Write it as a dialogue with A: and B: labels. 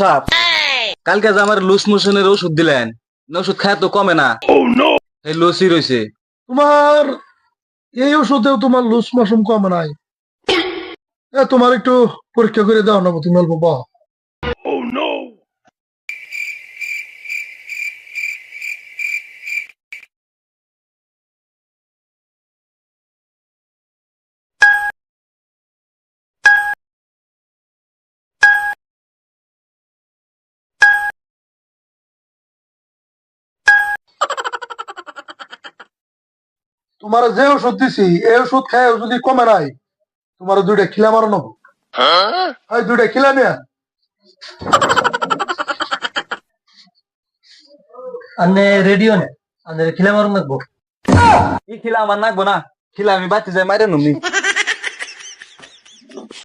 A: সাপ কালকে যে আমার লুজ মোশনের ওষুধ দিলেন ওষুধ খায় তো কমে না এই লসি রয়েছে।
B: তোমার এই ওষুধেও তোমার লুজ মোশন কমে নাই। তোমার একটু পরীক্ষা করে দাও না, তুমি অল্প বাহ। তোমার যে ওষুধ দিছি এই ওষুধ খায় যদি কমে নাই, তোমার দুইটা খিলা মারো নেবো। হয় দুইটা খিলা নিয়া
C: আনে রেডিও নে আনে খিলা মারুন লাগবো।
A: কি খিলা আমার নাকবো না, খিলা আমি বাতি যাই মাইরে নুমনি।